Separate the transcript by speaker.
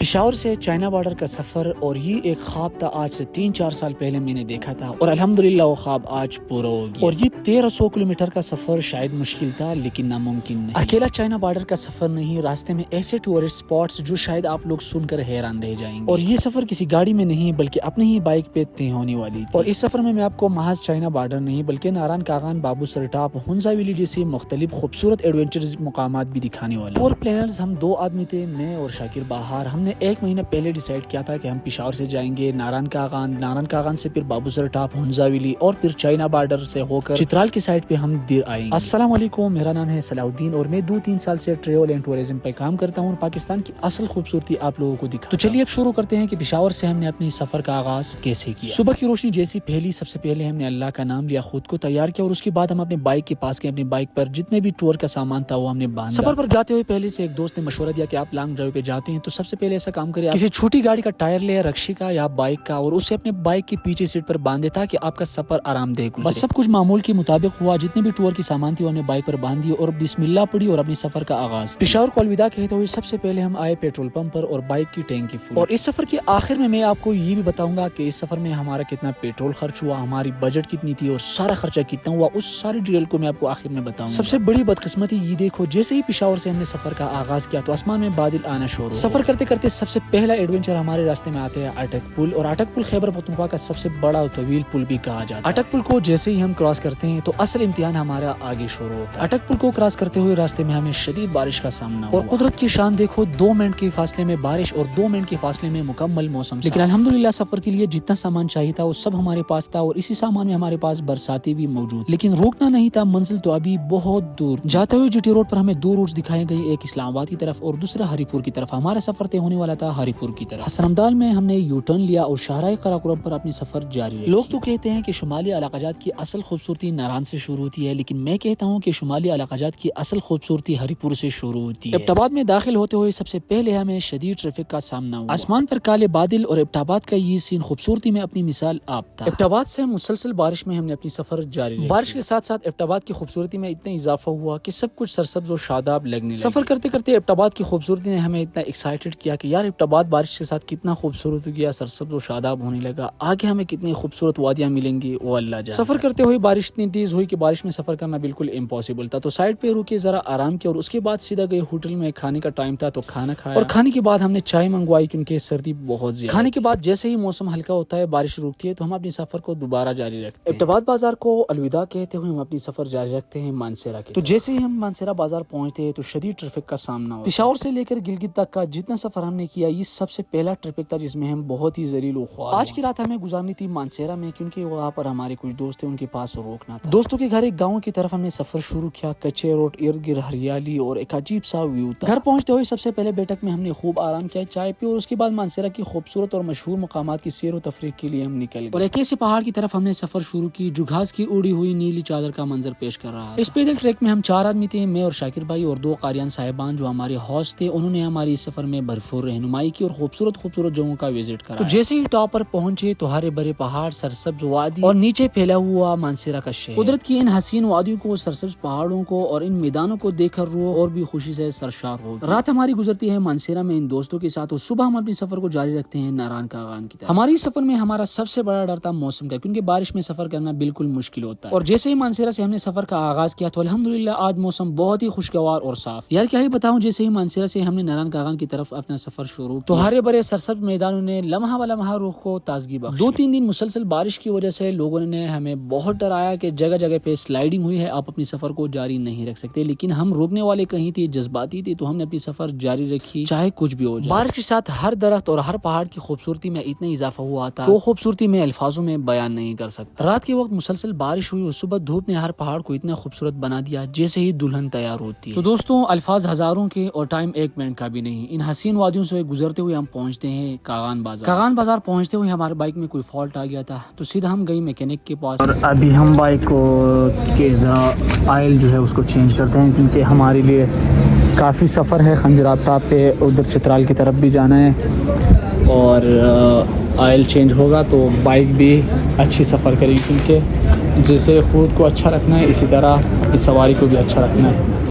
Speaker 1: پشاور سے China border کا سفر، اور یہ ایک خواب تھا آج سے 3-4 سال پہلے میں نے دیکھا تھا، اور الحمدللہ وہ خواب آج پورا ہو گیا۔ اور یہ 1300 کلومیٹر کا سفر شاید مشکل تھا لیکن ناممکن نہیں۔ اکیلا چائنا بارڈر کا سفر نہیں، راستے میں ایسے ٹورسٹ سپاٹس جو شاید آپ لوگ سن کر حیران رہ جائیں گے۔ اور یہ سفر کسی گاڑی میں نہیں بلکہ اپنے ہی بائک پہ طے ہونے والی تھی۔ اور اس سفر میں آپ کو محض چائنا بارڈر نہیں بلکہ ناران کاغان، بابو سر ٹاپ، ہنزا ویلی جیسی مختلف خوبصورت ایڈونچرز مقامات بھی دکھانے والے۔ اور پلانرز ہم 2 آدمی تھے، میں اور شاکر بہار۔ ہم نے 1 مہینہ پہلے ڈیسائیڈ کیا تھا کہ ہم پشاور سے جائیں گے ناران کاغان سے پھر بابو سر ٹاپ، ہنزا ویلی، اور پھر چائنا بارڈر سے ہو کر چترال کی سائڈ پہ ہم دیر آئیں گے۔ السلام علیکم، میرا نام ہے صلاح الدین اور میں 2-3 سال سے ٹریول اینڈ ٹورزم پہ کام کرتا ہوں اور پاکستان کی اصل خوبصورتی آپ لوگوں کو دکھاتا ہوں۔ تو چلیے اب شروع کرتے ہیں کہ پشاور سے ہم نے اپنی سفر کا آغاز کیسے کیا۔ صبح کی روشنی جیسی پھیلی، سب سے پہلے ہم نے اللہ کا نام لیا، خود کو تیار کیا، اور اس کے بعد ہم اپنے بائک کے پاس گئے۔ اپنی بائک پر جتنے بھی ٹور کا سامان تھا وہ ہم نے باندھا۔ سفر پر جاتے ہوئے پہلے سے ایک دوست نے مشورہ دیا کہ آپ لانگ ڈرائیو پہ جاتے ہیں تو سب سے پہلے ایسا کام کریں، کسی چھوٹی گاڑی کا ٹائر لے، رکشے کا یا بائک کا، اور اسے اپنے بائک کی پیچھے سیٹ پر باندھے تاکہ آپ کا سفر آرام دہ گزرے۔ بس سب کچھ معمول کے مطابق ہوا، جتنے بھی ٹور کی سامان تھی وہ ہم نے بائک پر باندھ دی اور بسم اللہ پڑھی اور اپنے سفر کا آغاز۔ پشاور کو الوداع کہتے ہوئے سب سے پہلے ہم آئے پیٹرول پمپ پر اور بائک کی ٹینکی فل۔ اور اس سفر کے آخر میں آپ کو یہ بھی بتاؤں گا کہ اس سفر میں ہمارا کتنا پیٹرول خرچ ہوا، ہماری بجٹ کتنی تھی اور سارا خرچہ کتنا ہوا، اس ساری ڈیٹیل کو میں آپ کو آخر میں بتاؤں گا۔ سب سے بڑی بدقسمتی یہ دیکھو، جیسے ہی پشاور سے ہم نے سفر کا آغاز کیا تو آسمان میں بادل آنا شروع ہو۔ سفر کرتے کرتے سب سے پہلا ایڈونچر ہمارے راستے میں آتے ہیں اٹک پل، اور اٹک پل خیبر پختونخوا کا سب سے بڑا اور طویل پل بھی کہا جاتا ہے۔ اٹک پل کو جیسے ہی ہم کراس کرتے ہیں تو اصل امتحان ہمارا آگے شروع ہوتا ہے۔ اٹک پل کو کراس کرتے ہوئے راستے میں ہمیں شدید بارش کا سامنا ہوا، اور قدرت کی شان دیکھو، 2 منٹ کے فاصلے میں بارش اور 2 منٹ کے فاصلے میں مکمل موسم۔ لیکن الحمدللہ سفر کے لیے جتنا سامان چاہیے تھا وہ سب ہمارے پاس تھا، اور اسی سامان میں ہمارے پاس برساتی بھی موجود، لیکن روکنا نہیں تھا، منزل تو ابھی بہت دور۔ جاتے ہوئے GT روڈ پر ہمیں 2 روٹس دکھائے گئے، ایک اسلام آباد کی طرف اور دوسرا ہری پور کی طرف۔ ہمارا سفر طے ہونے والا تھا ہری پور کی طرف۔ حسن امدال میں ہم نے یو ٹرن لیا اور شاہراہ قراقرم پر اپنی سفر جاری رکھی۔ لوگ تو کہتے ہیں کہ شمالی علاقہ جات کی اصل خوبصورتی ناران سے شروع ہوتی ہے، لیکن میں کہتا ہوں کہ شمالی علاقہ جات کی اصل خوبصورتی ہری پور سے شروع ہوتی ہے۔ ایبٹ آباد میں داخل ہوتے ہوئے سب سے پہلے ہمیں شدید ٹریفک کا سامنا ہوا۔ آسمان پر کالے بادل اور ایبٹ آباد کا یہ سین خوبصورتی میں اپنی مثال آپ تھا۔ ایبٹ آباد سے مسلسل بارش میں ہم نے اپنی سفر جاری رکھی۔ بارش کے ساتھ ساتھ ایبٹ آباد کی خوبصورتی میں اتنا اضافہ ہوا کہ سب کچھ سرسبز و شاداب لگنے لگا۔ سفر کرتے کرتے ایبٹ آباد کی خوبصورتی نے ہمیں اتنا ایکسائٹڈ کیا کہ یار ایبٹ آباد بارش کے ساتھ کتنا خوبصورت ہو گیا، سرسبز و شاداب ہونے لگا، آگے ہمیں کتنی خوبصورت وادیاں ملیں گی وہ اللہ جانے۔ سفر کرتے ہوئے بارش اتنی تیز ہوئی کہ بارش میں سفر کرنا بالکل امپاسبل تھا، تو سائڈ پہ رکے، ذرا آرام کیا اور اس کے بعد سیدھا گئے ہوٹل میں۔ کھانے کا ٹائم تھا تو کھانا کھایا، اور کھانے کے بعد ہم نے چائے منگوائی کیونکہ سردی بہت زیادہ۔ کھانے کے بعد جیسے ہی موسم ہلکا ہوتا ہے، بارش رکتی ہے، تو ہم اپنی سفر کو دوبارہ جاری رکھتے ہیں۔ ایبٹ آباد بازار کو الوداع کہتے ہوئے ہم اپنی سفر جاری رکھتے ہیں مانسیرا کے۔ تو جیسے ہی ہم مانسیرا بازار پہنچتے ہیں تو شدید ٹریفک کا سامنا ہوا۔ پشاور سے لے کر گلگت تک کا جتنا سفر ہم نے کیا، یہ سب سے پہلا ٹریفک تھا جس میں ہم بہت ہی ذلیل و خوار۔ آج کی رات ہمیں گزارنی تھی مانسیرا میں کیونکہ وہاں پر ہمارے کچھ دوست تھے، ان کے پاس روکنا تھا۔ دوستوں کے گھر ایک گاؤں کی طرف ہم نے سفر شروع کیا، کچے روڈ، ارد گرد ہریالی اور ایک عجیب سا ویو تھا۔ گھر پہنچتے ہوئے سب سے پہلے بیٹھک میں ہم نے خوب آرام کیا، چائے پی، اور اس کے بعد مانسیرا کی خوبصورت اور مشہور مقامات کی سیر و تفریح کے لیے ہم نکل گئے، اور ایک ایسے پہاڑ کی طرف ہم نے سفر شروع کی جو گھاس کی اڑی ہوئی نیلی چادر کا منظر پیش کر رہا ہے۔ اس پیدل ٹریک میں ہم 4 آدمی تھے، میں اور شاکر بھائی اور 2 قاریان صاحبان جو ہمارے ہوسٹ تھے، انہوں نے ہماری اس سفر میں بھرپور رہنمائی کی اور خوبصورت جگہوں کا وزٹ کرا۔ تو جیسے ہی ٹاپ پر پہنچے تو ہرے بھرے پہاڑ، سرسبز وادی اور نیچے پھیلا ہوا مانسیرا کا شہر۔ قدرت کی ان حسین وادیوں کو، سرسبز پہاڑوں کو اور ان میدانوں کو دیکھ کر روح اور بھی خوشی سے سرشار ہو گئی۔ رات ہماری گزرتی ہے مانسیرا میں ان دوستوں کے ساتھ، اور صبح ہم اپنی سفر کو جاری رکھتے ہیں ناران کاغان کی طرف۔ ہماری سفر میں ہمارا سب سے بڑا ڈر تھا موسم کا، کیونکہ بارش میں سفر کرنا بالکل مشکل ہوتا ہے، اور جیسے ہی مانسیرا سے ہم نے سفر کا آغاز کیا تو الحمدللہ آج موسم بہت ہی خوشگوار اور صاف۔ یار کیا ہی بتاؤں، جیسے ہی مانسیرا سے ہم نے ناران کاغان کی طرف اپنا سفر شروع تو ہرے بھرے سرسبز میدانوں نے لمحہ بلمحہ روح کو تازگی بخشی۔ 2-3 دن مسلسل بارش کی وجہ سے لوگوں نے ہمیں بہت ڈرایا کہ جگہ جگہ پہ سلائیڈنگ ہوئی ہے، آپ اپنی سفر کو جاری نہیں رکھ سکتے، لیکن ہم روکنے والے کہیں تھے، جذباتی تھے، تو ہم نے اپنی سفر جاری رکھی چاہے کچھ بھی ہو جائے۔ بارش کے ساتھ ہر درخت اور ہر پہاڑ کی خوبصورتی میں اتنا اضافہ ہوا تھا، وہ خوبصورتی میں الفاظوں میں بیان نہیں کر سکتا۔ رات کے وقت مسلسل بارش ہوئی اور صبح دھوپ نے ہر پہاڑ کو اتنا خوبصورت بنا دیا جیسے ہی دلہن تیار ہوتی ہے۔ تو دوستوں، الفاظ ہزاروں کے اور ٹائم 1 منٹ کا بھی نہیں۔ ان حسین وادیوں سے گزرتے ہوئے ہم پہنچتے ہیں کاغان بازار۔ کاغان بازار پہنچتے ہوئے ہمارے بائک میں کوئی فالٹ آ گیا تھا، تو سیدھا ہم گئی میکینک کے پاس، اور ابھی ہم بائک کو کے ذرا آئل جو ہے اس کو چینج کرتے ہیں، کیونکہ ہمارے لیے کافی سفر ہے، خنجر آفتاب پہ ادھر چترال کی طرف بھی جانا ہے، اور آئل چینج ہوگا تو بائک بھی اچھی سفر کرے گی، کیونکہ جیسے خود کو اچھا رکھنا ہے اسی طرح اپنی سواری کو بھی اچھا رکھنا ہے۔